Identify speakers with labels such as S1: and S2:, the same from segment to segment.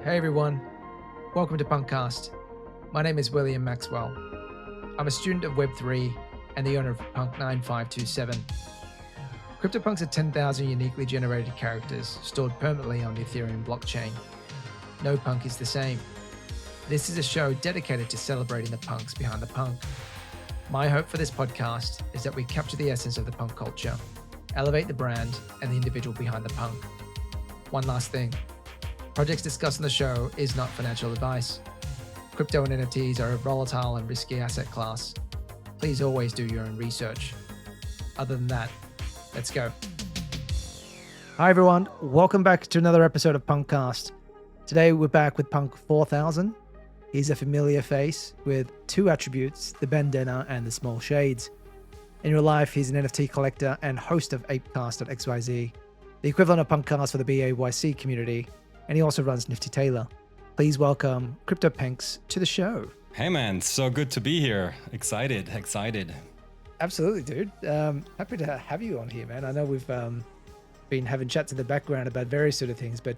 S1: Hey everyone, welcome to PunkCast. My name is William Maxwell. I'm a student of Web3 and the owner of Punk4000. CryptoPunks are 10,000 uniquely generated characters stored permanently on the Ethereum blockchain. No punk is the same. This is a show dedicated to celebrating the punks behind the punk. My hope for this podcast is that we capture the essence of the punk culture, elevate the brand and the individual behind the punk. One last thing. Projects discussed on the show is not financial advice. Crypto and NFTs are a volatile and risky asset class. Please always do your own research. Other than that, let's go. Hi everyone, welcome back to another episode of PunkCast. Today we're back with Punk4000. He's a familiar face with two attributes, the bandana and the small shades. In real life, he's an NFT collector and host of Apecast.xyz, the equivalent of PunkCast for the BAYC community. And he also runs Nifty Taylor. Please welcome Cryptopenks to the show.
S2: Hey man, so good to be here. Excited.
S1: Absolutely, dude. Happy to have you on here, man. I know we've been having chats in the background about various sort of things, but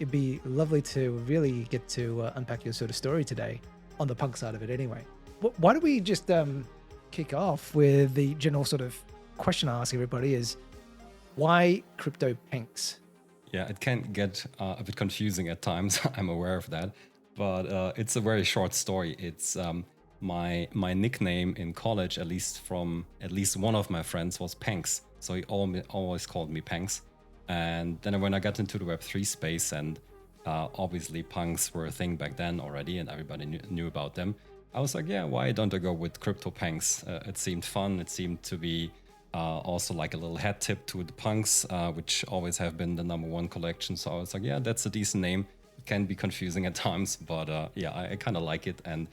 S1: it'd be lovely to really get to unpack your sort of story today on the punk side of it anyway. Why don't we just kick off with the general sort of question I ask everybody is, why Cryptopenks?
S2: Yeah, it can get a bit confusing at times. I'm aware of that, but it's a very short story. It's my nickname in college, at least one of my friends, was Panks. So he always called me Panks. And then when I got into the Web3 space, and obviously punks were a thing back then already, and everybody knew about them, I was like, yeah, why don't I go with CryptoPunks? It seemed fun. It seemed to be also like a little hat tip to the punks, which always have been the number one collection. So I was like, yeah, that's a decent name. It can be confusing at times, but yeah, I kind of like it. And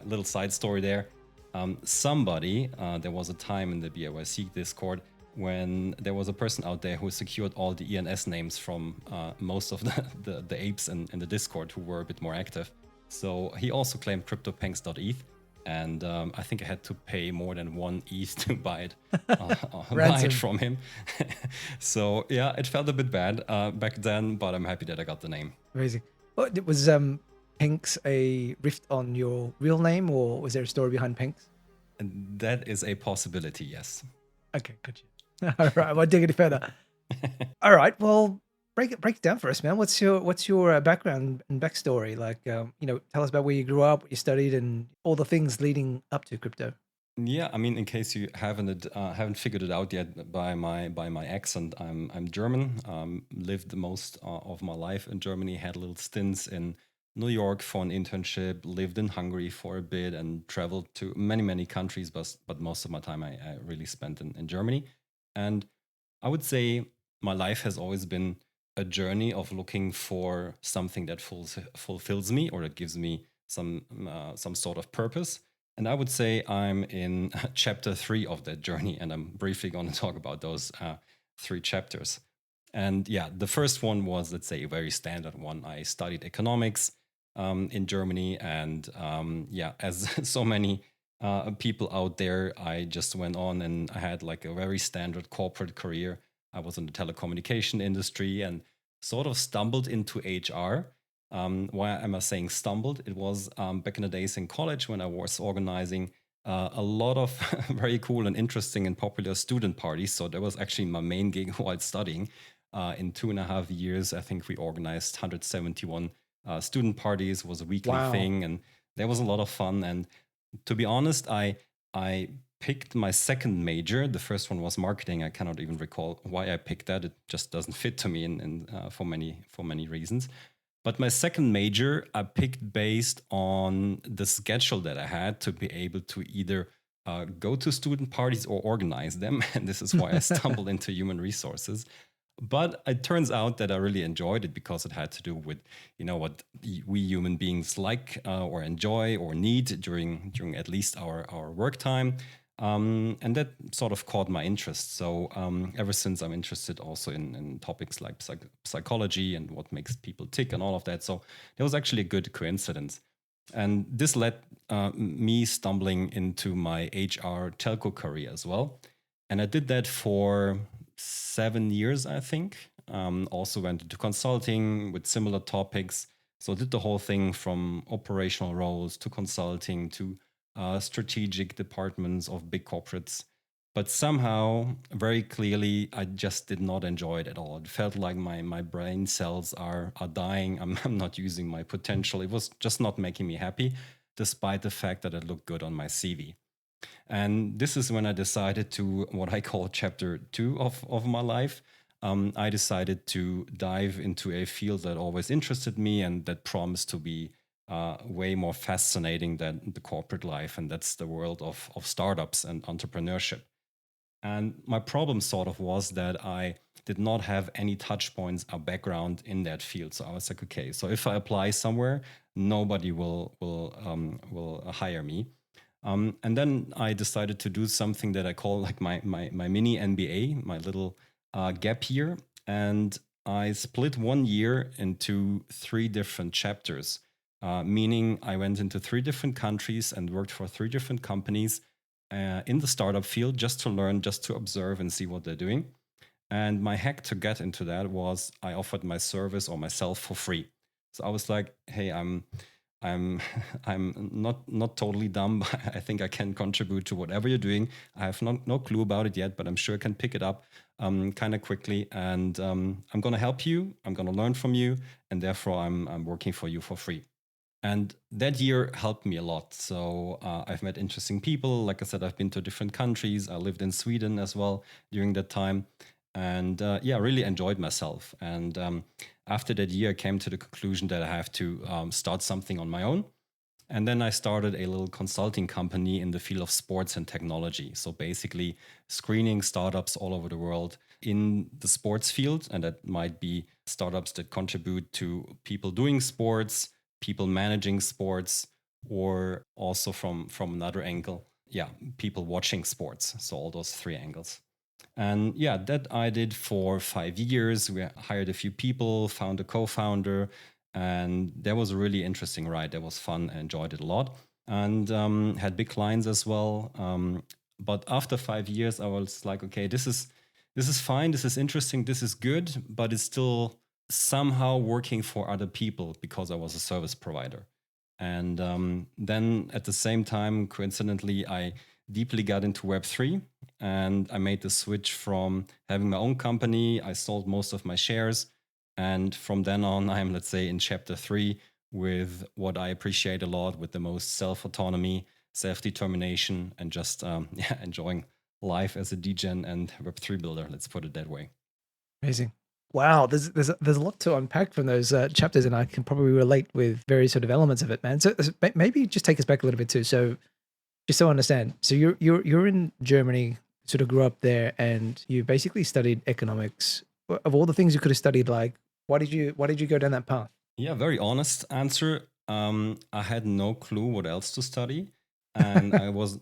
S2: little side story there. There was a time in the BAYC Discord when there was a person out there who secured all the ENS names from most of the apes in the Discord who were a bit more active. So he also claimed CryptoPunks.eth. And I think I had to pay more than 1 ETH to buy it from him. So yeah, it felt a bit bad back then, but I'm happy that I got the name.
S1: Amazing. Well, was Pinks a riff on your real name, or was there a story behind Pinks?
S2: And that is a possibility, yes.
S1: Okay, good. All right, I won't dig any further. All right, well, break it down for us, man. What's your background and backstory? Like, tell us about where you grew up, what you studied, and all the things leading up to crypto.
S2: Yeah, I mean, in case you haven't figured it out yet by my accent, I'm German. Lived the most of my life in Germany. Had little stints in New York for an internship. Lived in Hungary for a bit and traveled to many countries. But most of my time I really spent in Germany. And I would say my life has always been a journey of looking for something that fulfills me or that gives me some sort of purpose. And I would say I'm in chapter 3 of that journey, and I'm briefly going to talk about those 3 chapters. And yeah, the first one was, let's say, a very standard one. I studied economics in Germany, and as so many people out there, I just went on and I had like a very standard corporate career. I was in the telecommunication industry and sort of stumbled into HR. Why am I saying stumbled? It was back in the days in college when I was organizing a lot of very cool and interesting and popular student parties. So that was actually my main gig while studying. In 2.5 years, I think we organized 171 student parties. It was a weekly thing, and there was a lot of fun. And to be honest, I picked my second major. The first one was marketing. I cannot even recall why I picked that. It just doesn't fit to me for many reasons. But my second major I picked based on the schedule that I had to be able to either go to student parties or organize them. And this is why I stumbled into human resources. But it turns out that I really enjoyed it because it had to do with, what we human beings like or enjoy or need during at least our work time. And that sort of caught my interest. So ever since, I'm interested also in topics like psychology and what makes people tick and all of that. So it was actually a good coincidence. And this led me stumbling into my HR telco career as well. And I did that for 7 years, I think. Also went into consulting with similar topics. So I did the whole thing from operational roles to consulting to strategic departments of big corporates. But somehow, very clearly, I just did not enjoy it at all. It felt like my brain cells are dying. I'm not using my potential. It was just not making me happy, despite the fact that it looked good on my CV. And this is when I decided to what I call chapter two of my life. I decided to dive into a field that always interested me and that promised to be way more fascinating than the corporate life. And that's the world of startups and entrepreneurship. And my problem sort of was that I did not have any touch points or background in that field. So I was like, okay, so if I apply somewhere, nobody will hire me. And then I decided to do something that I call like my mini MBA, my little gap year. And I split 1 year into three different chapters, meaning I went into three different countries and worked for three different companies in the startup field just to learn, just to observe and see what they're doing. And my hack to get into that was I offered my service or myself for free. So I was like, hey, I'm I'm not totally dumb. But I think I can contribute to whatever you're doing. I have no clue about it yet, but I'm sure I can pick it up kind of quickly. And I'm gonna help you. I'm gonna learn from you, and therefore I'm working for you for free. And that year helped me a lot. So I've met interesting people. Like I said, I've been to different countries. I lived in Sweden as well during that time. And yeah, really enjoyed myself. And after that year, I came to the conclusion that I have to start something on my own. And then I started a little consulting company in the field of sports and technology. So basically, screening startups all over the world in the sports field. And that might be startups that contribute to people doing sports, people managing sports, or also from another angle, yeah, people watching sports. So all those three angles. And yeah, that I did for 5 years. We hired a few people, found a co-founder, and that was a really interesting ride. That was fun. I enjoyed it a lot, and had big clients as well. But after 5 years, I was like, okay, this is fine. This is interesting. This is good, but it's still somehow working for other people because I was a service provider. And then at the same time, coincidentally, I deeply got into Web3 and I made the switch from having my own company. I sold most of my shares. And from then on, I'm, let's say, in chapter three with what I appreciate a lot with the most self autonomy, self determination, and just yeah, enjoying life as a degen and Web3 builder. Let's put it that way.
S1: Amazing. Wow, there's a lot to unpack from those chapters, and I can probably relate with various sort of elements of it, man. So maybe just take us back a little bit too. So just so I understand, so you're in Germany, sort of grew up there, and you basically studied economics. Of all the things you could have studied, like why did you go down that path?
S2: Yeah, very honest answer. I had no clue what else to study, and I was.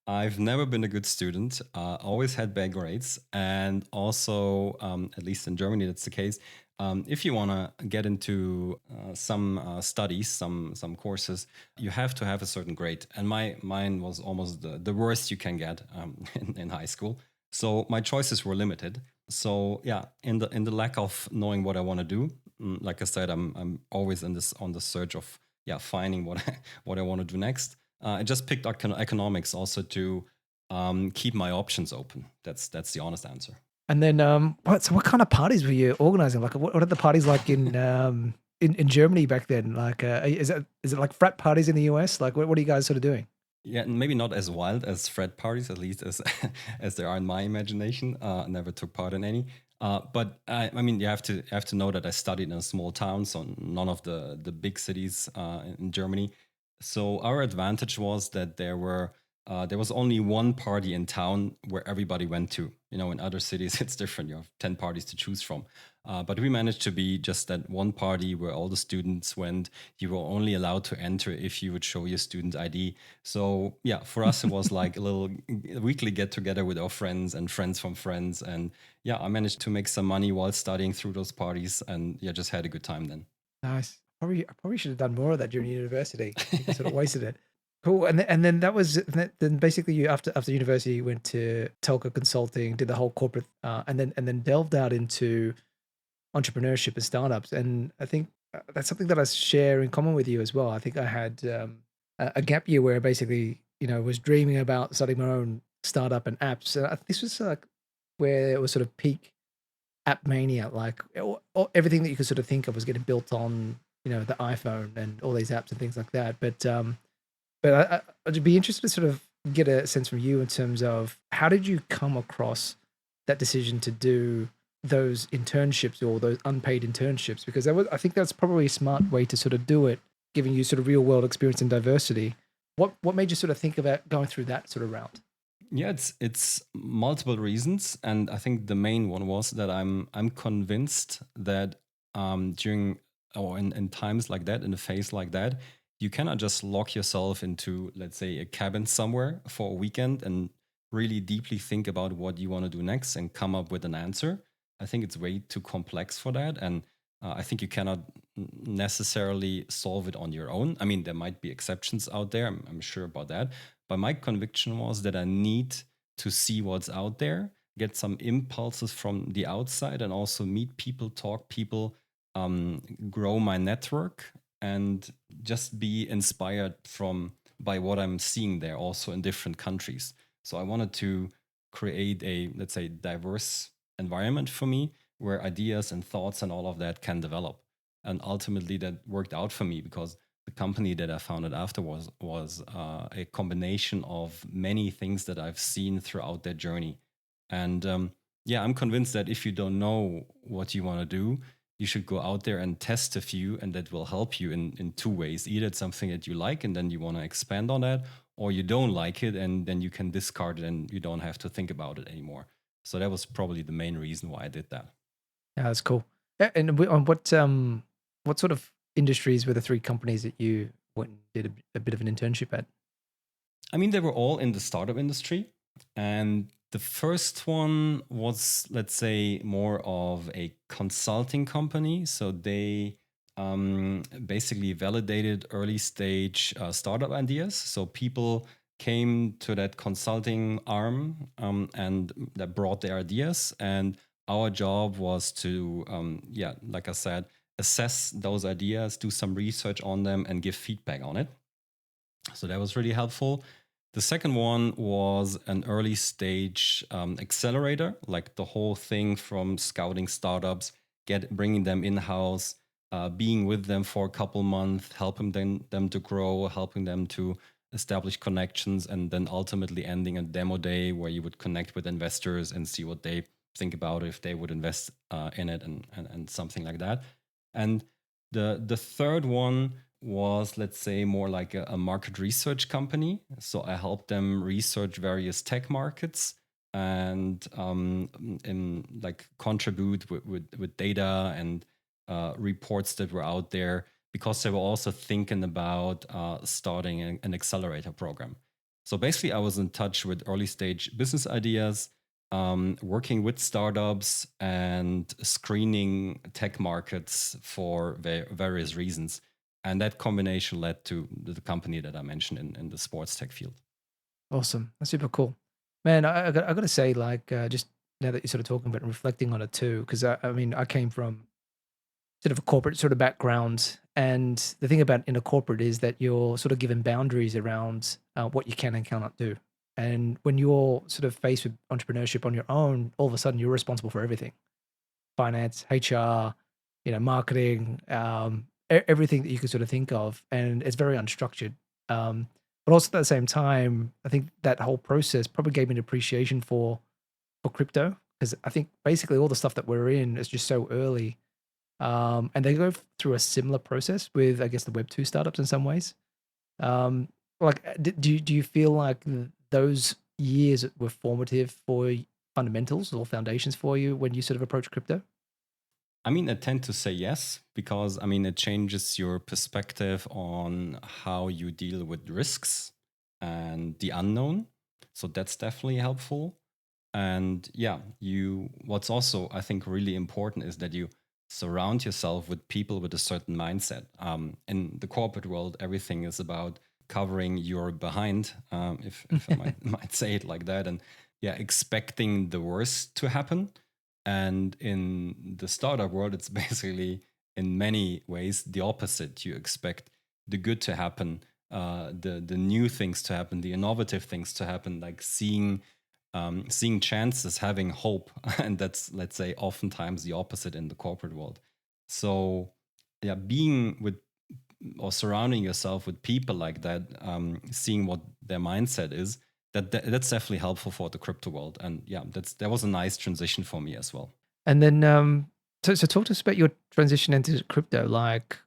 S2: I've never been a good student. Always had bad grades, and also, at least in Germany, that's the case. If you want to get into some studies, some courses, you have to have a certain grade. And mine was almost the worst you can get in high school. So my choices were limited. So yeah, in the lack of knowing what I want to do, like I said, I'm always on the search of yeah finding what I want to do next. I just picked economics also to keep my options open. That's the honest answer.
S1: And then what kind of parties were you organizing? Like what are the parties like in Germany back then? Like is it like frat parties in the US? Like what are you guys sort of doing?
S2: Yeah, maybe not as wild as frat parties, at least as as they are in my imagination. Never took part in any. But I mean, you have to know that I studied in a small town, so none of the big cities in Germany. So our advantage was that there was only one party in town where everybody went to. You know, in other cities it's different. You have 10 parties to choose from. But we managed to be just that one party where all the students went. You were only allowed to enter if you would show your student ID. So yeah, for us it was like a little weekly get together with our friends and friends from friends. And yeah, I managed to make some money while studying through those parties, and yeah, just had a good time then.
S1: Nice. I probably should have done more of that during university. I think I sort of wasted it. Cool. And then that was then basically you after university you went to telco consulting, did the whole corporate, and then delved out into entrepreneurship and startups. And I think that's something that I share in common with you as well. I think I had a gap year where I basically, was dreaming about starting my own startup and apps. This was like where it was sort of peak app mania. Like everything that you could sort of think of was getting built on, the iPhone and all these apps and things like that. But I'd be interested to sort of get a sense from you in terms of how did you come across that decision to do those internships or those unpaid internships? Because I think that's probably a smart way to sort of do it, giving you sort of real world experience and diversity. What made you sort of think about going through that sort of route?
S2: Yeah, it's multiple reasons, and I think the main one was that I'm convinced that during or in times like that, in a phase like that, you cannot just lock yourself into, let's say, a cabin somewhere for a weekend and really deeply think about what you want to do next and come up with an answer. I think it's way too complex for that, and I think you cannot necessarily solve it on your own. I mean, there might be exceptions out there. I'm sure about that, but my conviction was that I need to see what's out there, get some impulses from the outside, and also meet people, talk people, grow my network, and just be inspired from by what I'm seeing there, also in different countries. So I wanted to create a, let's say, diverse environment for me where ideas and thoughts and all of that can develop. And ultimately, that worked out for me because the company that I founded afterwards was a combination of many things that I've seen throughout that journey. And yeah, I'm convinced that if you don't know what you want to do, you should go out there and test a few, and that will help you in two ways. Either it's something that you like and then you want to expand on that, or you don't like it and then you can discard it and you don't have to think about it anymore. So that was probably the main reason why I did that.
S1: Yeah, that's cool. Yeah, and on what sort of industries were the three companies that you went and did a bit of an internship at?
S2: I mean, they were all in the startup industry. And the first one was, let's say, more of a consulting company. So they basically validated early stage startup ideas. So people came to that consulting arm and that brought their ideas. And our job was to, yeah, like I said, assess those ideas, do some research on them, and give feedback on it. So that was really helpful. The second one was an early stage accelerator, like the whole thing from scouting startups, bringing them in house, being with them for a couple months, helping them to grow, helping them to establish connections, and then ultimately ending a demo day where you would connect with investors and see what they think about it, if they would invest in it, and something like that. And the third one was, let's say, more like a market research company. So I helped them research various tech markets and in like contribute with data and reports that were out there, because they were also thinking about starting an accelerator program. So basically, I was in touch with early stage business ideas, working with startups and screening tech markets for various reasons. And that combination led to the company that I mentioned in the sports tech field.
S1: Awesome. That's super cool. Man, I got to say, like, just now that you're sort of talking about it and reflecting on it too, because I mean, I came from sort of a corporate sort of background. And the thing about in a corporate is that you're sort of given boundaries around what you can and cannot do. And when you're sort of faced with entrepreneurship on your own, all of a sudden you're responsible for everything: finance, HR, marketing, everything that you could sort of think of. And it's very unstructured. But also at the same time, I think that whole process probably gave me an appreciation for crypto, because I think basically all the stuff that we're in is just so early, and they go through a similar process with, I guess, the Web 2 startups in some ways. Um, like, do you feel like those years were formative for fundamentals or foundations for you when you sort of approach crypto?
S2: I mean, I tend to say yes, because I mean, it changes your perspective on how you deal with risks and the unknown. So that's definitely helpful. And yeah, what's also, I think, really important is that you surround yourself with people with a certain mindset. In the corporate world, everything is about covering your behind, if I might say it like that, and yeah, expecting the worst to happen. And in the startup world, it's basically in many ways the opposite. You expect the good to happen, the new things to happen, the innovative things to happen, like seeing chances, having hope, and that's, let's say, oftentimes the opposite in the corporate world. So yeah, being with or surrounding yourself with people like that, seeing what their mindset is, that's definitely helpful for the crypto world. And yeah, that was a nice transition for me as well.
S1: And then, so talk to us about your transition into crypto. Like,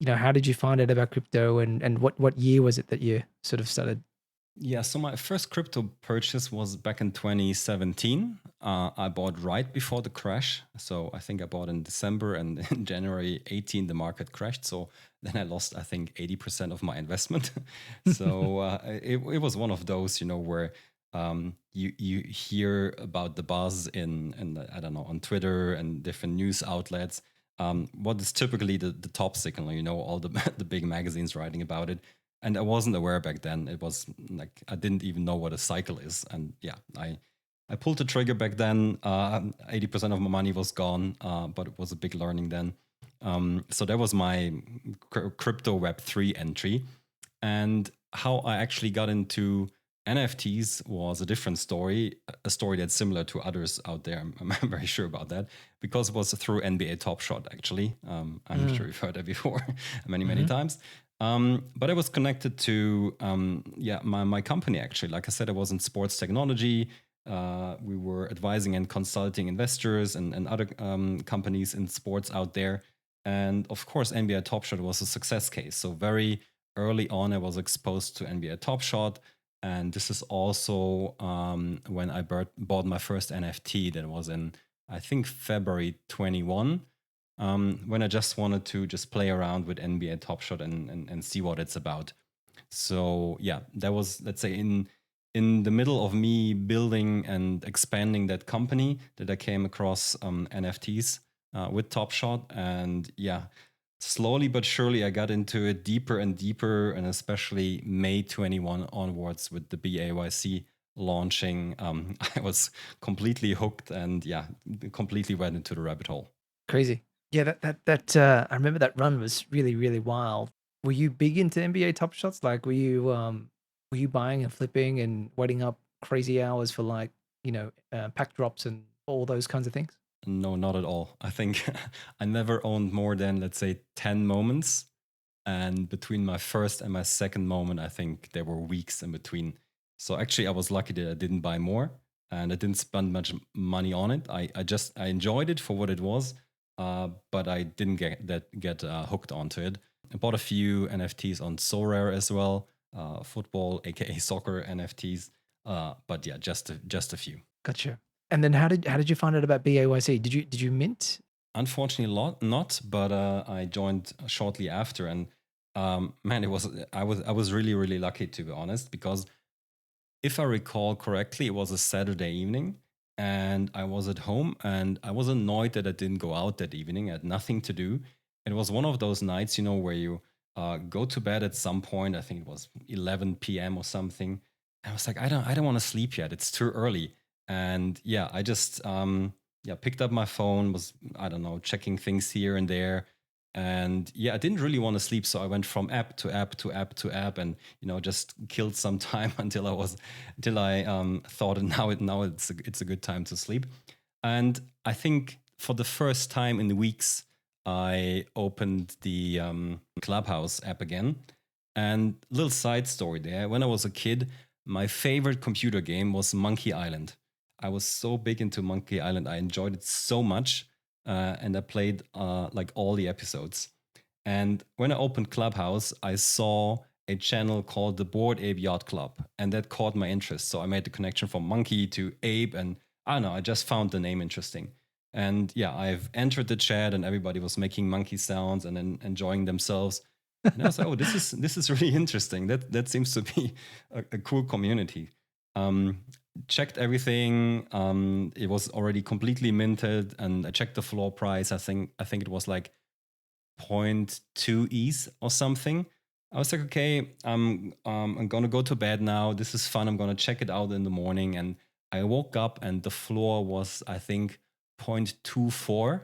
S1: how did you find out about crypto, and what year was it that you sort of started?
S2: Yeah, so my first crypto purchase was back in 2017. I bought right before the crash. So I think I bought in December, and in January 18, the market crashed. So then I lost, I think, 80% of my investment. So it was one of those, where you hear about the buzz in I don't know, on Twitter and different news outlets. What is typically the top signal, all the, the big magazines writing about it. And I wasn't aware back then. It was like I didn't even know what a cycle is. And yeah, I pulled the trigger back then. 80% of my money was gone, but it was a big learning then. So that was my crypto Web3 entry. And how I actually got into NFTs was a different story, a story that's similar to others out there. I'm very sure about that, because it was through NBA Top Shot, actually. I'm sure you've heard that before many times. But I was connected to my company, actually. Like I said, I was in sports technology. We were advising and consulting investors and other companies in sports out there. And of course, NBA Top Shot was a success case. So very early on, I was exposed to NBA Top Shot. And this is also when I bought my first NFT. That was in, I think, February 21. When I just wanted to just play around with NBA Top Shot and see what it's about. So yeah, that was, let's say, in the middle of me building and expanding that company, that I came across NFTs with Top Shot. And yeah, slowly but surely I got into it deeper and deeper, and especially May 21 onwards with the BAYC launching, I was completely hooked, and yeah, completely went into the rabbit hole.
S1: Crazy. Yeah, that I remember that run was really, really wild. Were you big into NBA Top Shots? Like, were you buying and flipping and waiting up crazy hours for, like, pack drops and all those kinds of things?
S2: No, not at all. I think I never owned more than, let's say, 10 moments. And between my first and my second moment, I think there were weeks in between. So actually, I was lucky that I didn't buy more, and I didn't spend much money on it. I enjoyed it for what it was, but I didn't get hooked onto it. I bought a few NFTs on Sorare as well, football, aka soccer NFTs. But yeah, just a few.
S1: Gotcha. And then how did you find out about BAYC? Did you mint?
S2: Unfortunately, not. But I joined shortly after, and man, I was really lucky, to be honest, because if I recall correctly, it was a Saturday evening, and I was at home, and I was annoyed that I didn't go out that evening. I had nothing to do. It was one of those nights, where you go to bed at some point. I think it was 11 p.m. or something. And I was like, I don't want to sleep yet. It's too early. And yeah, I just picked up my phone, was, I don't know, checking things here and there. And yeah, I didn't really want to sleep, so I went from app to app to app to app, and just killed some time until I thought now it's a good time to sleep. And I think for the first time in weeks, I opened the Clubhouse app again. And little side story there: when I was a kid, my favorite computer game was Monkey Island. I was so big into Monkey Island. I enjoyed it so much, and I played like all the episodes. And when I opened Clubhouse, I saw a channel called the Board Ape Yacht Club, and that caught my interest. So I made the connection from monkey to ape, and I don't know, I just found the name interesting. And yeah, I've entered the chat, and everybody was making monkey sounds and then enjoying themselves. And I was like, oh, this is really interesting. That seems to be a cool community. Checked everything. It was already completely minted, and I checked the floor price. I think it was like 0.2 ETH or something. I was like, okay, I'm gonna go to bed now. This is fun. I'm gonna check it out in the morning. And I woke up, and the floor was, I think, 0.24.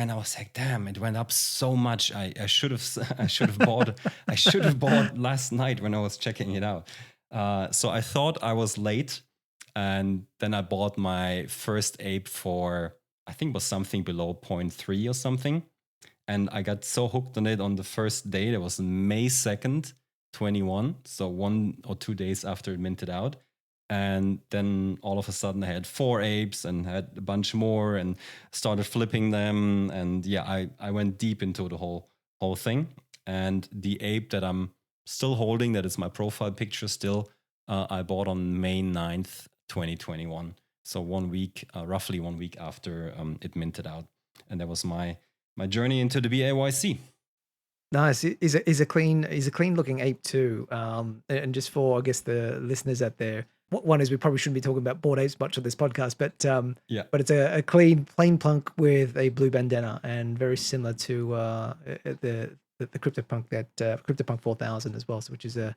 S2: And I was like, damn, it went up so much. I should have I should have bought I should have bought last night when I was checking it out. So I thought I was late, and then I bought my first ape for, I think it was something below zero point 0.3 or something. And I got so hooked on it on the first day. That was May 2nd, 21. So 1 or 2 days after it minted out. And then all of a sudden I had 4 apes and had a bunch more and started flipping them. And yeah, I went deep into the whole thing. And the ape that I'm still holding, that is my profile picture still, I bought on May 9th, 2021. So 1 week, roughly 1 week after it minted out. And that was my journey into the BAYC.
S1: Nice. Is a clean looking ape too. And just for, I guess, the listeners out there, one is we probably shouldn't be talking about bored apes much on this podcast, but
S2: Yeah.
S1: but it's a clean plain punk with a blue bandana and very similar to the CryptoPunk that CryptoPunk 4000 as well, so which is a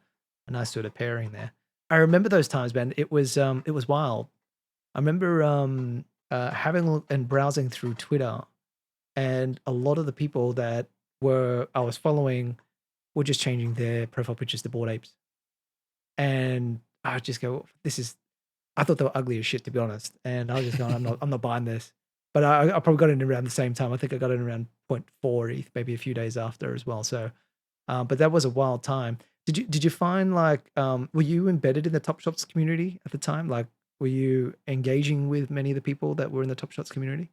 S1: nice sort of pairing there. I remember those times, man. It was wild. I remember having a look and browsing through Twitter, and a lot of the people that I was following were just changing their profile pictures to bored apes. And I would just go, I thought they were ugly as shit, to be honest. And I was just going, I'm not buying this. But I probably got in around the same time. I think I got in around 0.4 ETH, maybe a few days after as well. So, but that was a wild time. Did you find like, were you embedded in the Top Shots community at the time? Like, were you engaging with many of the people that were in the Top Shots community?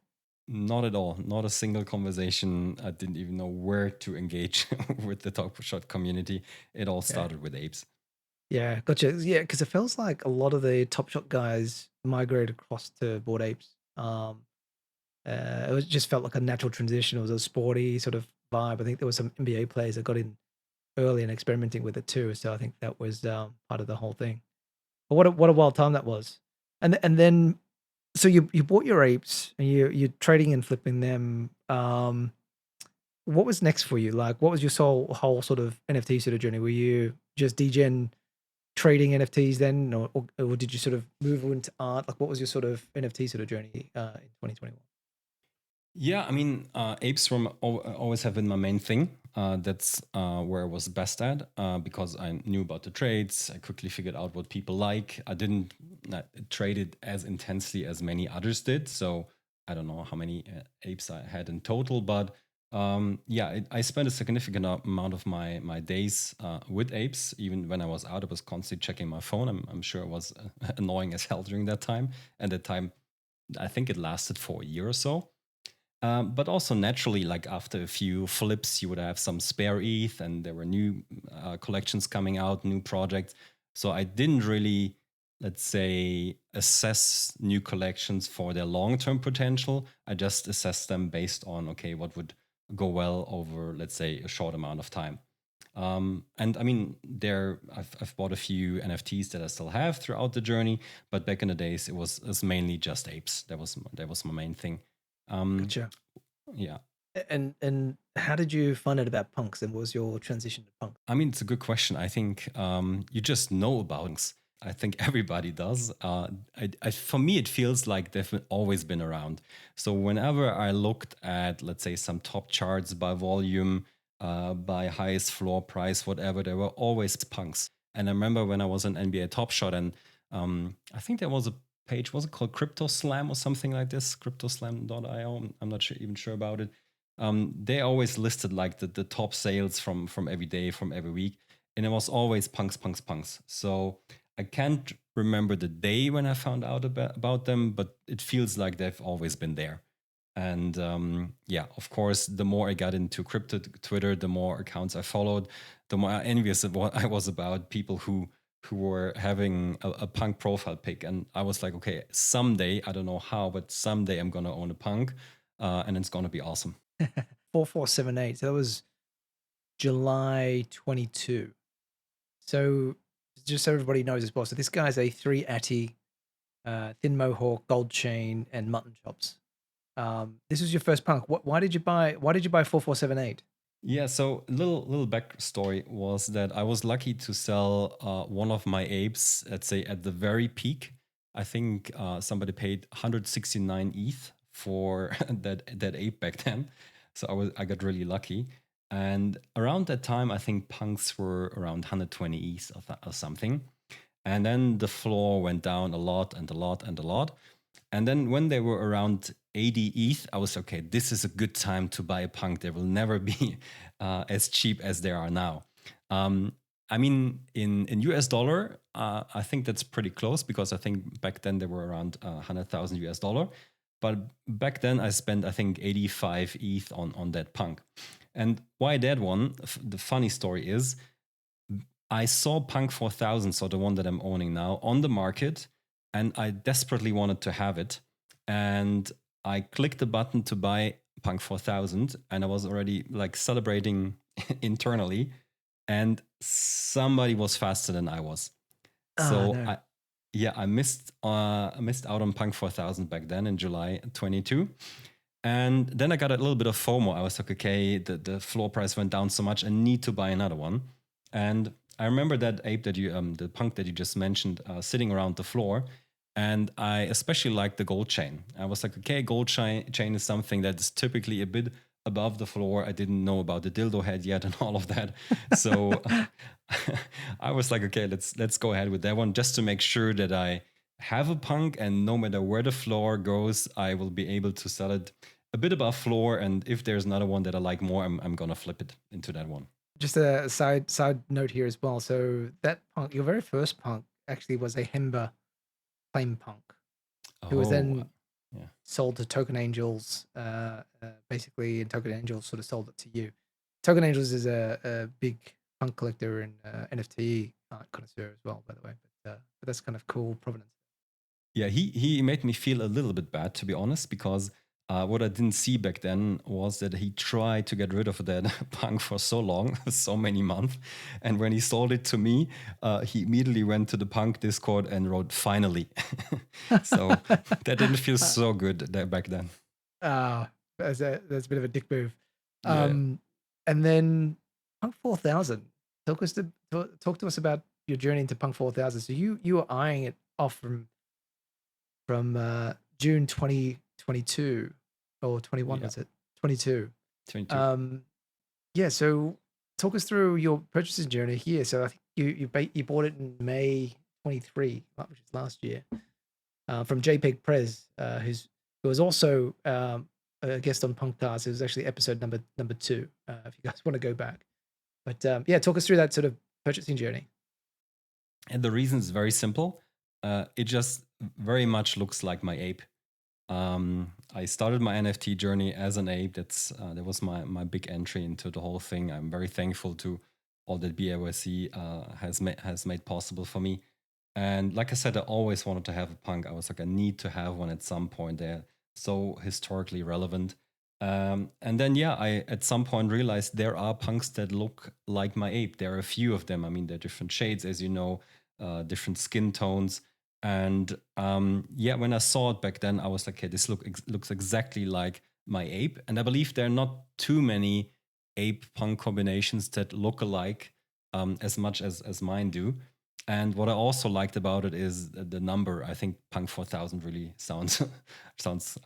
S2: Not at all. Not a single conversation. I didn't even know where to engage with the Top Shot community. It all started with apes.
S1: Yeah, gotcha. Yeah, because it feels like a lot of the Top Shot guys migrated across to Bored Apes. Just felt like a natural transition. It was a sporty sort of vibe. I think there were some NBA players that got in early and experimenting with it too. So I think that was part of the whole thing. But what a wild time that was. And then so you bought your apes and you're trading and flipping them. What was next for you? Like, what was your whole sort of NFT sort of journey? Were you just degen trading NFTs then, or did you sort of move into art? Like, what was your sort of NFT sort of journey in 2021?
S2: Yeah, I mean, apes from always have been my main thing. That's where I was best at because I knew about the trades. I quickly figured out what people like. I didn't trade it as intensely as many others did. So I don't know how many apes I had in total, but I spent a significant amount of my days with apes. Even when I was out, I was constantly checking my phone. I'm sure it was annoying as hell during that time. And that time, I think it lasted for a year or so. But also naturally, like after a few flips, you would have some spare ETH, and there were new collections coming out, new projects. So I didn't really, let's say, assess new collections for their long-term potential. I just assessed them based on, okay, what would go well over, let's say, a short amount of time. And I mean, I've bought a few NFTs that I still have throughout the journey, but back in the days, it was mainly just apes. That was my main thing.
S1: Gotcha.
S2: Yeah.
S1: And how did you find out about punks, and what was your transition to punk?
S2: I mean, it's a good question. I think you just know about punks. I think everybody does. For me, it feels like they've always been around. So whenever I looked at, let's say, some top charts by volume, by highest floor price, whatever, there were always punks. And I remember when I was an NBA Top Shot, and I think there was a page, was it called Crypto Slam or something like this? Cryptoslam.io. I'm not even sure about it. They always listed like the top sales from every day, from every week. And it was always punks. So I can't remember the day when I found out about them, but it feels like they've always been there. And of course, the more I got into crypto Twitter, the more accounts I followed, the more envious of what I was about people who were having a punk profile pic. And I was like, okay, someday, I don't know how, but someday I'm going to own a punk and it's going to be awesome.
S1: 4478. So that was July 22. So just so everybody knows as well. So this guy's a 3 Atty, thin mohawk, gold chain, and mutton chops. This was your first punk. Why did you buy 4478?
S2: Yeah, so little backstory was that I was lucky to sell one of my apes, let's say at the very peak. I think somebody paid 169 ETH for that ape back then. So I got really lucky. And around that time, I think punks were around 120 ETH or something. And then the floor went down a lot and a lot and a lot. And then when they were around 80 ETH, I was okay, this is a good time to buy a punk. They will never be as cheap as they are now. I mean, in US dollar, I think that's pretty close because I think back then they were around 100,000 US dollar. But back then I spent, I think, 85 ETH on that punk. And why that one? The funny story is I saw Punk4000, so the one that I'm owning now, on the market, and I desperately wanted to have it. And I clicked the button to buy Punk4000, and I was already like celebrating internally, and somebody was faster than I was.
S1: Oh,
S2: So
S1: no.
S2: I missed out on Punk4000 back then in July 22. And then I got a little bit of FOMO. I was like, okay, the floor price went down so much, I need to buy another one. And I remember that ape that you, the punk that you just mentioned, sitting around the floor. And I especially liked the gold chain. I was like, okay, gold chain is something that is typically a bit above the floor. I didn't know about the dildo head yet and all of that. So I was like, okay, let's go ahead with that one just to make sure that I have a punk, and no matter where the floor goes, I will be able to sell it a bit above floor. And if there's another one that I like more, I'm gonna flip it into that one.
S1: Just a side note here as well. So that punk, your very first punk, actually was a Hemba claim punk, who was
S2: Oh,
S1: then
S2: yeah.
S1: sold to Token Angels, basically, and Token Angels sort of sold it to you. Token Angels is a big punk collector and NFT connoisseur as well, by the way. But that's kind of cool provenance.
S2: Yeah, he made me feel a little bit bad, to be honest, because what I didn't see back then was that he tried to get rid of that punk for so long, so many months. And when he sold it to me, he immediately went to the punk Discord and wrote "finally." So that didn't feel so good back then.
S1: That's a bit of a dick move.
S2: Yeah.
S1: And then Punk4000. Talk to us about your journey into Punk4000. So you were eyeing it off from June 2022 or 21,
S2: Yeah.
S1: was it? 22.
S2: 22.
S1: Yeah, so talk us through your purchasing journey here. So I think you bought it in May 23, which is last year, from JPEG Prez, who was also a guest on Punkcast. It was actually episode number 2, if you guys want to go back. But yeah, talk us through that sort of purchasing journey.
S2: And the reason is very simple. It just very much looks like my ape. I started my NFT journey as an ape. That was my big entry into the whole thing. I'm very thankful to all that BAYC has made possible for me. And like I said, I always wanted to have a punk. I was like, I need to have one at some point. They're so historically relevant. And then, yeah, I at some point realized there are punks that look like my ape. There are a few of them. I mean, they're different shades, as you know, different skin tones. And yeah, when I saw it back then, I was like, okay, this looks exactly like my ape. And I believe there are not too many ape punk combinations that look alike as much as mine do. And what I also liked about it is the number. I think Punk4000 really sounds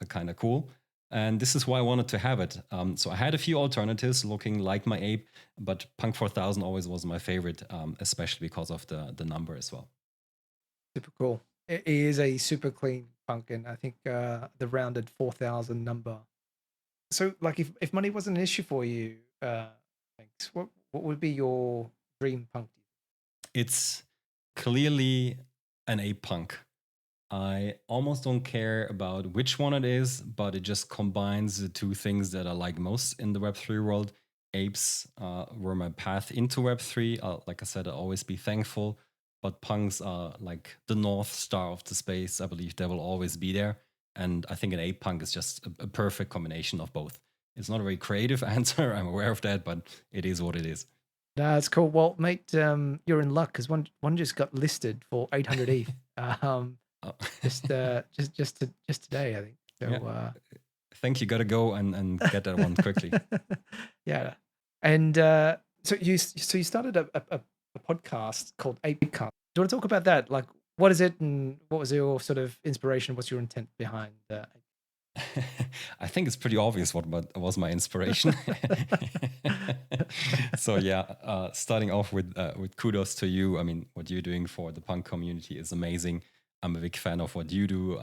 S2: kind of cool. And this is why I wanted to have it. So I had a few alternatives looking like my ape, but Punk4000 always was my favorite, especially because of the number as well.
S1: Super cool. It is a super clean punk, and I think the rounded 4,000 number. So, like, if money wasn't an issue for you, thanks. What would be your dream punk?
S2: It's clearly an ape punk. I almost don't care about which one it is, but it just combines the two things that I like most in the Web3 world. Apes were my path into Web3. Like I said, I'll always be thankful, but punks are like the North Star of the space. I believe they will always be there. And I think an ape punk is just a perfect combination of both. It's not a very creative answer, I'm aware of that, but it is what it is.
S1: That's cool. Well, mate, you're in luck because one just got listed for 800 ETH.
S2: Oh.
S1: Just today, I think. So
S2: Yeah. Think you got to go and get that one quickly.
S1: yeah, and so you started a podcast called Apecast. Do you want to talk about that? Like, what is it, and what was your sort of inspiration? What's your intent behind?
S2: I think it's pretty obvious what was my inspiration. So yeah, starting off with kudos to you. I mean, what you're doing for the punk community is amazing. I'm a big fan of what you do.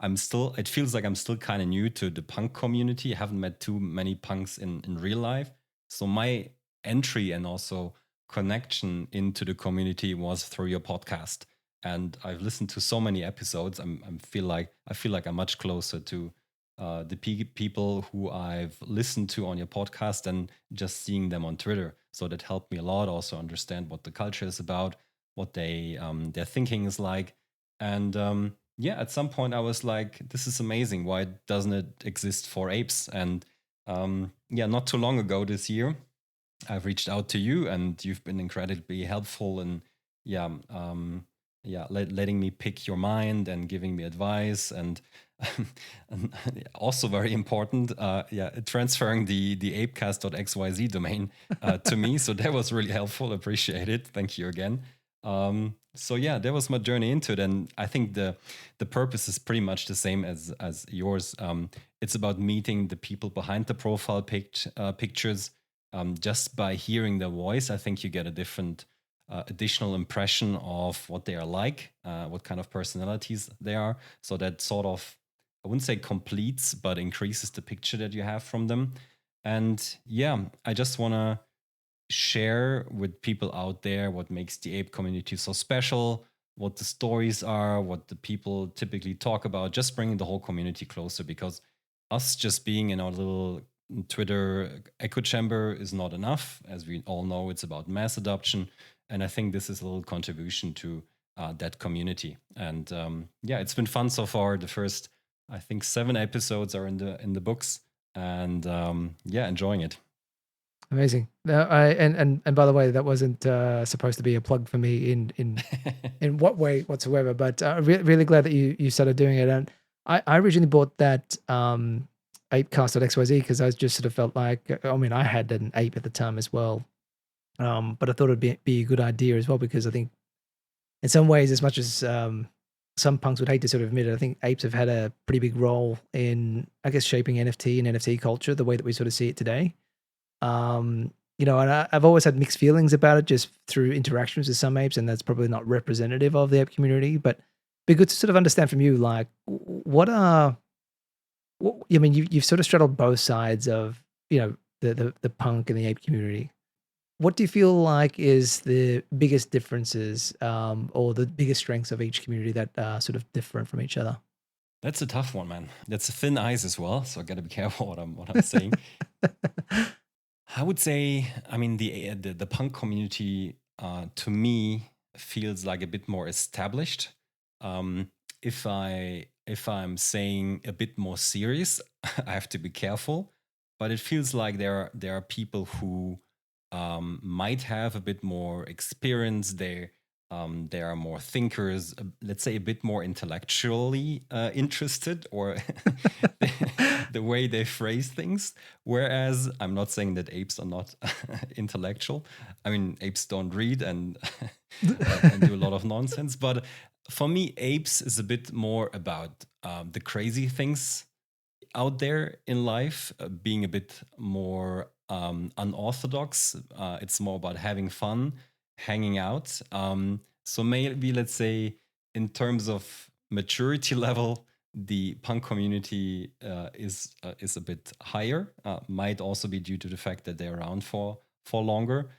S2: It feels like I'm still kind of new to the punk community. I haven't met too many punks in real life. So my entry and also connection into the community was through your podcast. And I've listened to so many episodes. I feel like I'm much closer to the people who I've listened to on your podcast and just seeing them on Twitter. So that helped me a lot. Also understand what the culture is about, what their thinking is like, and yeah, at some point I was like, this is amazing. Why doesn't it exist for apes? And yeah, not too long ago this year, I've reached out to you, and you've been incredibly helpful and yeah, letting me pick your mind and giving me advice and, and also very important, transferring the Apecast.xyz domain to me. So that was really helpful. Appreciate it. Thank you again. So yeah, that was my journey into it, and I think the purpose is pretty much the same as yours. It's about meeting the people behind the profile pictures. Just by hearing their voice, I think you get a different additional impression of what they are like, what kind of personalities they are. So that sort of, I wouldn't say completes, but increases the picture that you have from them. And yeah, I just want to share with people out there what makes the ape community so special, what the stories are, what the people typically talk about, just bringing the whole community closer, because us just being in our little Twitter echo chamber is not enough. As we all know, it's about mass adoption. And I think this is a little contribution to that community. And yeah, it's been fun so far. The first, I think, 7 episodes are in the books, and yeah, enjoying it.
S1: Amazing. And by the way, that wasn't supposed to be a plug for me in what way whatsoever. But really glad that you started doing it. And I originally bought that Apecast.xyz because I just sort of felt like, I mean, I had an ape at the time as well, but I thought it'd be a good idea as well, because I think in some ways, as much as some punks would hate to sort of admit it, I think apes have had a pretty big role in, I guess, shaping NFT and NFT culture the way that we sort of see it today. And I've always had mixed feelings about it just through interactions with some apes, and that's probably not representative of the ape community. But be good to sort of understand from you, like, I mean, you've sort of straddled both sides of, the punk and the ape community. What do you feel like is the biggest differences, or the biggest strengths of each community that are sort of different from each other?
S2: That's a tough one, man. That's a thin ice as well, so I got to be careful what I'm saying. I would say, I mean, the punk community to me feels like a bit more established. Um, if I'm saying a bit more serious, I have to be careful. But it feels like there are people who might have a bit more experience. They are more thinkers, let's say a bit more intellectually interested, or the way they phrase things. Whereas I'm not saying that apes are not intellectual. I mean, apes don't read and, and do a lot of nonsense. But for me, apes is a bit more about the crazy things out there in life, being a bit more unorthodox. It's more about having fun, hanging out. So maybe, let's say, in terms of maturity level, the punk community is a bit higher. Might also be due to the fact that they're around for longer.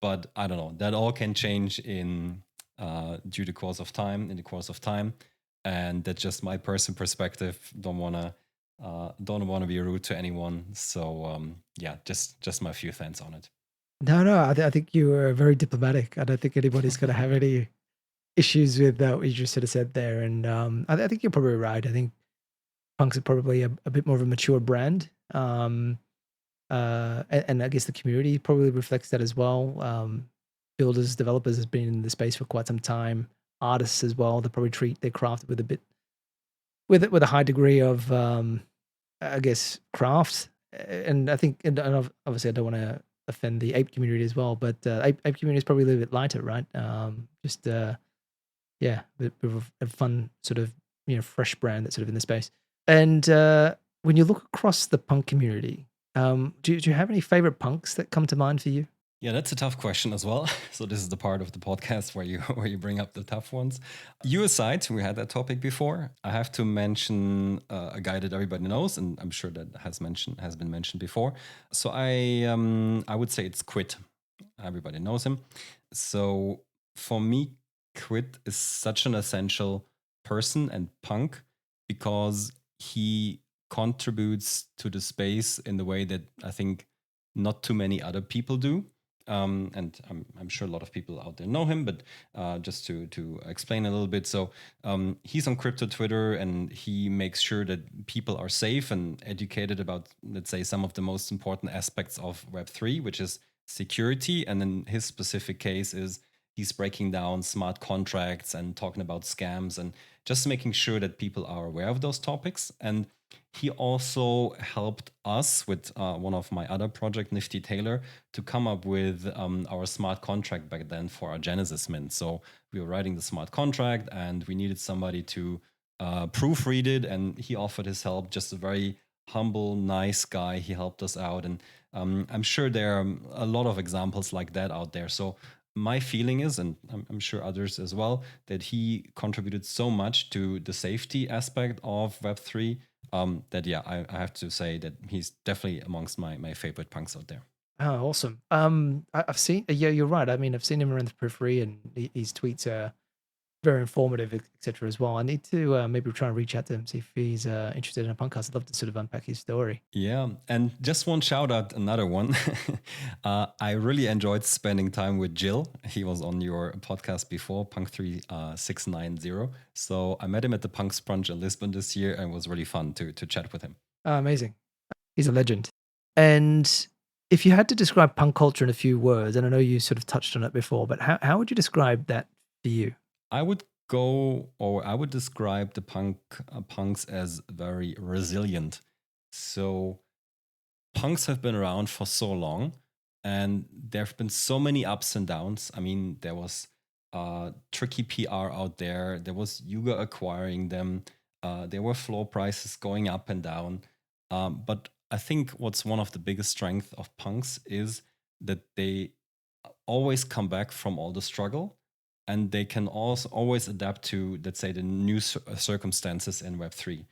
S2: But I don't know. That all can change in due the course of time. In the course of time, and that's just my personal perspective. Don't want to be rude to anyone. So yeah, just my few cents on it.
S1: No, I think you were very diplomatic. I don't think anybody's going to have any issues with what you just sort of said there. And I think you're probably right. I think punks are probably a bit more of a mature brand. And I guess the community probably reflects that as well. Builders, developers has been in the space for quite some time. Artists as well, they probably treat their craft with a high degree of I guess craft. And I think, and obviously I don't want to offend the ape community as well, but ape community is probably a little bit lighter, right? Just yeah, a bit of a fun sort of fresh brand that's sort of in the space. And when you look across the punk community, do you have any favorite punks that come to mind for you?
S2: Yeah, that's a tough question as well. So this is the part of the podcast where you where you bring up the tough ones. You aside, we had that topic before. I have to mention a guy that everybody knows, and I'm sure that has been mentioned before. So I would say it's Quid. Everybody knows him. So for me, Quid is such an essential person and punk because he contributes to the space in the way that I think not too many other people do. And I'm sure a lot of people out there know him, but just to explain a little bit. So he's on crypto Twitter, and he makes sure that people are safe and educated about, let's say, some of the most important aspects of Web3, which is security. And in his specific case is he's breaking down smart contracts and talking about scams and just making sure that people are aware of those topics. And he also helped us with one of my other project, Nifty Taylor, to come up with our smart contract back then for our Genesis mint. So we were writing the smart contract, and we needed somebody to proofread it, and he offered his help. Just a very humble, nice guy. He helped us out, and I'm sure there are a lot of examples like that out there. So my feeling is, and I'm sure others as well, that he contributed so much to the safety aspect of Web3 that, yeah, I have to say that he's definitely amongst my favorite punks out there.
S1: Oh, awesome. I've seen, yeah, you're right. I mean, I've seen him around the periphery, and his tweets are very informative, etc. as well. I need to maybe try and reach out to him, see if he's interested in a podcast. I'd love to sort of unpack his story.
S2: Yeah, and just one shout out, another one. I really enjoyed spending time with Jill. He was on your podcast before, Punk3690. So I met him at the Punks Brunch in Lisbon this year, and it was really fun to chat with him.
S1: Amazing. He's a legend. And if you had to describe punk culture in a few words, and I know you sort of touched on it before, but how would you describe that for you?
S2: I would describe the punks as very resilient. So punks have been around for so long, and there have been so many ups and downs. I mean, there was tricky PR out there. There was Yuga acquiring them. There were floor prices going up and down. But I think what's one of the biggest strengths of punks is that they always come back from all the struggle, and they can also always adapt to, let's say, the new circumstances in Web3.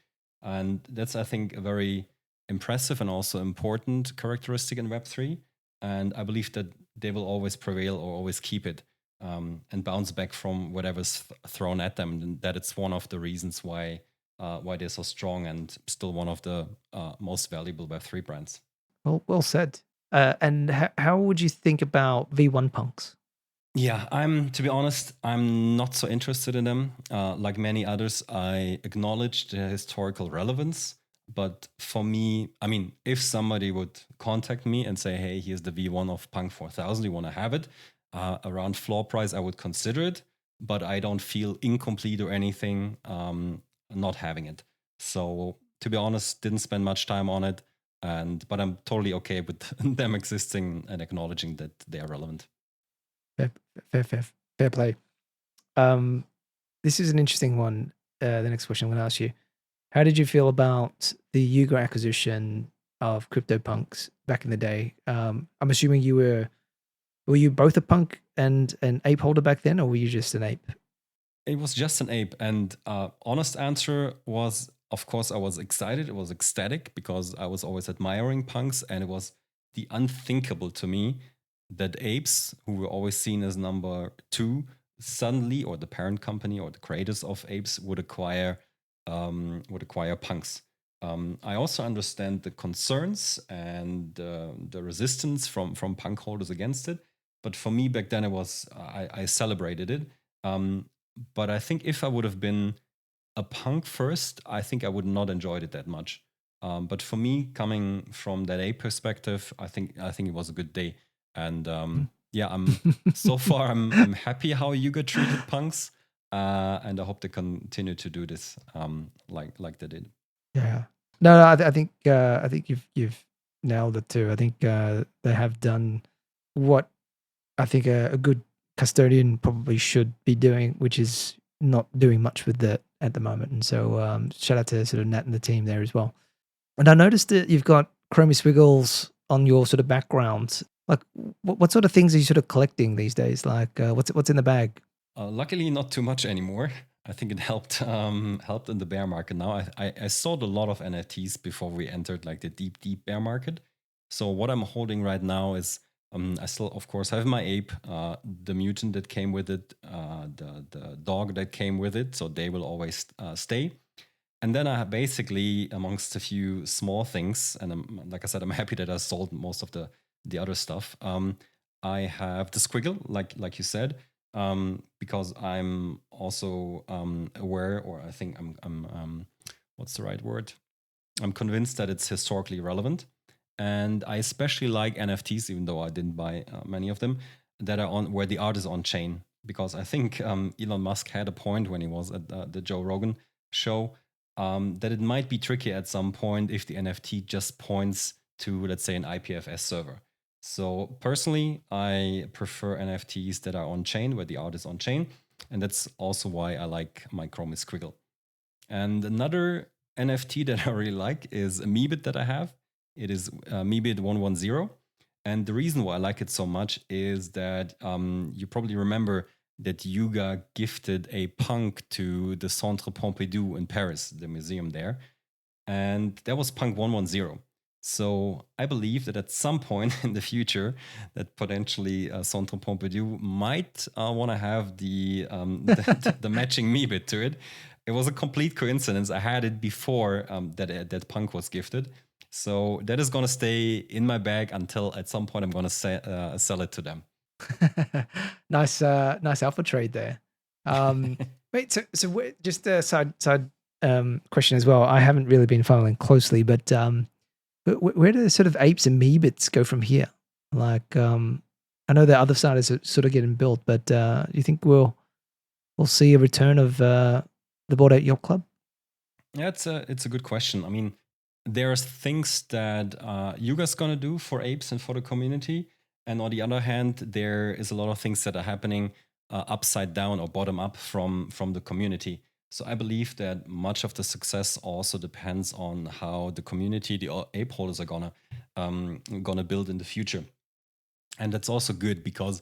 S2: And that's, I think, a very impressive and also important characteristic in Web3. And I believe that they will always prevail or always keep it and bounce back from whatever's thrown at them. And that it's one of the reasons why they're so strong and still one of the most valuable Web3 brands.
S1: Well said. And how would you think about V1 punks?
S2: Yeah, to be honest, I'm not so interested in them. Like many others, I acknowledge the historical relevance. But for me, I mean, if somebody would contact me and say, hey, here's the V1 of Punk4000, you want to have it? Around floor price, I would consider it. But I don't feel incomplete or anything not having it. So to be honest, didn't spend much time on it. But I'm totally okay with them existing and acknowledging that they are relevant.
S1: Fair play. This is an interesting one. The next question I'm going to ask you: how did you feel about the Yuga acquisition of CryptoPunks back in the day? I'm assuming were you both a punk and an ape holder back then, or were you just an ape?
S2: It was just an ape, and honest answer was, of course, I was excited. It was ecstatic because I was always admiring punks, and it was the unthinkable to me that apes, who were always seen as number two, suddenly, or the parent company or the creators of apes, would acquire punks. I also understand the concerns and the resistance from punk holders against it. But for me back then, it was I celebrated it. But I think if I would have been a punk first, I think I would not enjoyed it that much. But for me, coming from that ape perspective, I think it was a good day. And yeah, I'm happy how Yuga treated punks, and I hope they continue to do this like they did.
S1: Yeah. No, I think you've nailed it too. I think they have done what I think a good custodian probably should be doing, which is not doing much with that at the moment. And so shout out to sort of Nat and the team there as well. And I noticed that you've got chromie squiggles on your sort of background. Like, what sort of things are you sort of collecting these days? Like, what's in the bag?
S2: Luckily, not too much anymore. I think it helped helped in the bear market. Now I sold a lot of NFTs before we entered like the deep bear market. So what I'm holding right now is I still of course have my ape, the mutant that came with it, the dog that came with it. So they will always stay. And then I have basically amongst a few small things, and like I said, I'm happy that I sold most of the other stuff. I have the squiggle, like you said, because I'm also aware, or I think I'm what's the right word? I'm convinced that it's historically relevant, and I especially like NFTs, even though I didn't buy many of them, that are on where the art is on chain. Because I think Elon Musk had a point when he was at the Joe Rogan show, that it might be tricky at some point if the NFT just points to, let's say, an IPFS server. So personally, I prefer NFTs that are on chain, where the art is on chain. And that's also why I like my Chromie Squiggle. And another NFT that I really like is a Meebit that I have. It is Meebit 110. And the reason why I like it so much is that you probably remember that Yuga gifted a punk to the Centre Pompidou in Paris, the museum there. And that was Punk 110. So I believe that at some point in the future, that potentially Centre Pompidou might want to have the matching Meebit to it. It was a complete coincidence. I had it before that Punk was gifted. So that is going to stay in my bag until at some point I'm going to sell it to them.
S1: Nice alpha trade there. Wait, so just a side question as well. I haven't really been following closely, but where do the sort of apes and meebits go from here? Like, I know the other side is sort of getting built, but you think we'll see a return of the Bored Ape Yacht Club?
S2: Yeah, it's a good question. I mean, there's things that Yuga's gonna do for apes and for the community, and on the other hand, there is a lot of things that are happening upside down or bottom up from the community. So I believe that much of the success also depends on how the community, the ape holders, are gonna build in the future, and that's also good because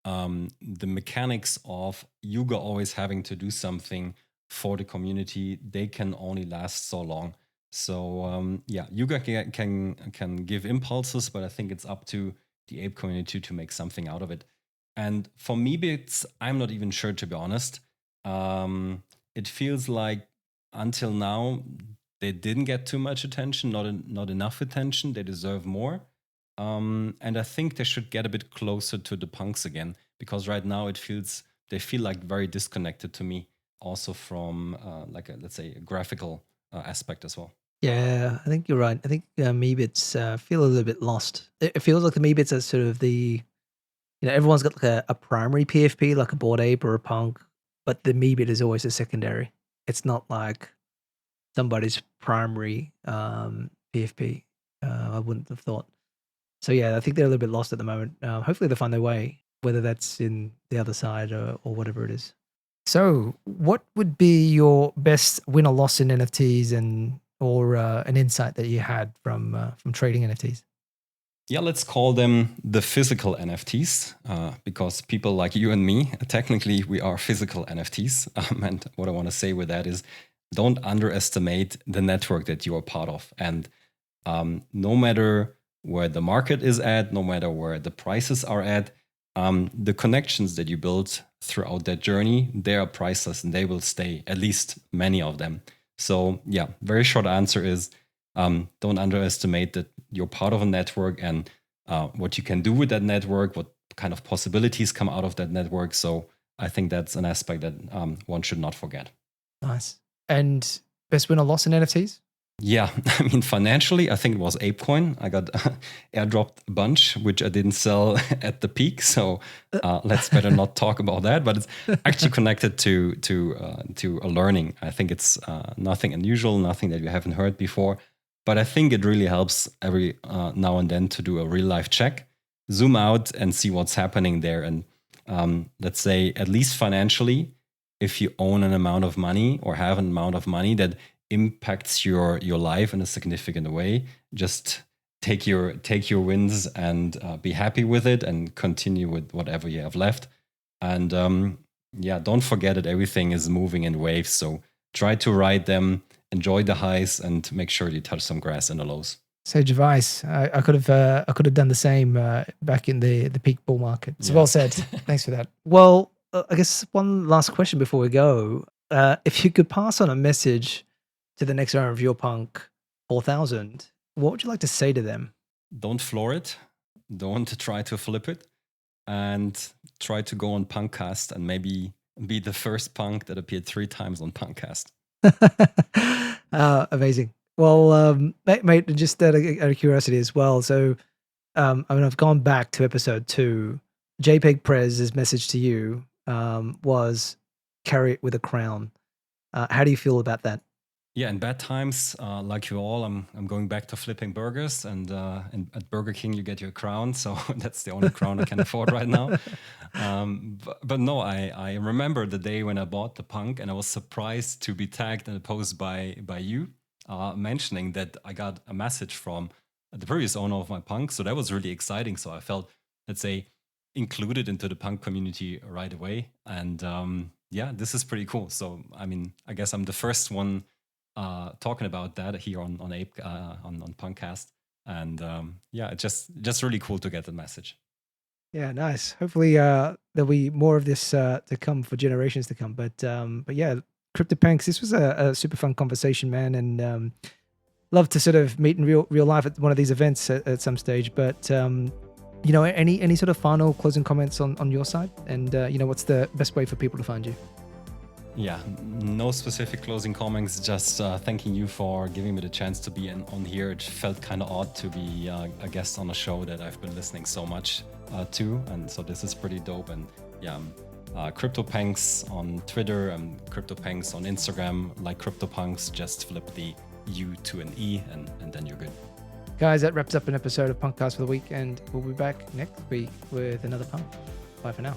S2: the mechanics of Yuga always having to do something for the community, they can only last so long. So yeah, Yuga can give impulses, but I think it's up to the ape community to make something out of it. And for me, bits, I'm not even sure, to be honest. It feels like until now they didn't get too much attention, not enough attention. They deserve more. And I think they should get a bit closer to the punks again, because right now they feel like very disconnected to me, also from like let's say a graphical aspect as well.
S1: Yeah, I think you're right. I think meebits feel a little bit lost. It feels like the meebits are sort of everyone's got like a primary PFP, like a Bored Ape or a Punk, but the meebit is always a secondary. It's not like somebody's primary PFP. I wouldn't have thought. So yeah, I think they're a little bit lost at the moment. Hopefully they find their way, whether that's in the other side or whatever it is. So, what would be your best win or loss in NFTs, or an insight that you had from trading NFTs?
S2: Yeah, let's call them the physical NFTs, because people like you and me, technically, we are physical NFTs. And what I want to say with that is, don't underestimate the network that you are part of. And no matter where the market is at, no matter where the prices are at, the connections that you build throughout that journey, they are priceless and they will stay, at least many of them. So yeah, very short answer is, don't underestimate that you're part of a network, and what you can do with that network, what kind of possibilities come out of that network. So I think that's an aspect that one should not forget.
S1: Nice. And best win or loss in NFTs?
S2: Yeah, I mean, financially, I think it was ApeCoin. I got airdropped a bunch, which I didn't sell at the peak. So let's better not talk about that. But it's actually connected to a learning. I think it's nothing unusual, nothing that you haven't heard before. But I think it really helps every now and then to do a real life check, zoom out, and see what's happening there. And let's say, at least financially, if you own an amount of money or have an amount of money that impacts your life in a significant way, just take your wins and be happy with it and continue with whatever you have left. And don't forget that everything is moving in waves. So try to ride them, enjoy the highs, and make sure you touch some grass in the lows.
S1: Sage advice. I could have done the same back in the peak bull market. So well said. Thanks for that. Well, I guess one last question before we go. If you could pass on a message to the next owner of your Punk4000, what would you like to say to them?
S2: Don't floor it. Don't try to flip it. And try to go on PunkCast and maybe be the first punk that appeared 3 times on PunkCast.
S1: Amazing. Well, mate, just out of curiosity as well. So, I've gone back to episode 2. JPEG Prez's message to you was carry it with a crown. How do you feel about that?
S2: Yeah, in bad times, like you all, I'm going back to flipping burgers, and at Burger King you get your crown, so that's the only crown I can afford right now. But no, I remember the day when I bought the Punk, and I was surprised to be tagged in a post by you mentioning that I got a message from the previous owner of my Punk, so that was really exciting. So I felt, let's say, included into the Punk community right away, and this is pretty cool. So I mean, I guess I'm the first one talking about that here on PunkCast, and it's just really cool to get the message.
S1: Yeah, nice. Hopefully there'll be more of this to come for generations to come. But yeah, CryptoPunks, this was a super fun conversation, man, and love to sort of meet in real life at one of these events at some stage. But any sort of final closing comments on your side, and what's the best way for people to find you?
S2: Yeah, no specific closing comments, just thanking you for giving me the chance to be on here. It felt kind of odd to be a guest on a show that I've been listening so much to, and so this is pretty dope. And yeah, CryptoPunks on Twitter and CryptoPunks on Instagram, like CryptoPunks, just flip the U to an E and then you're good.
S1: Guys, that wraps up an episode of PunkCast for the week, and we'll be back next week with another Punk. Bye for now.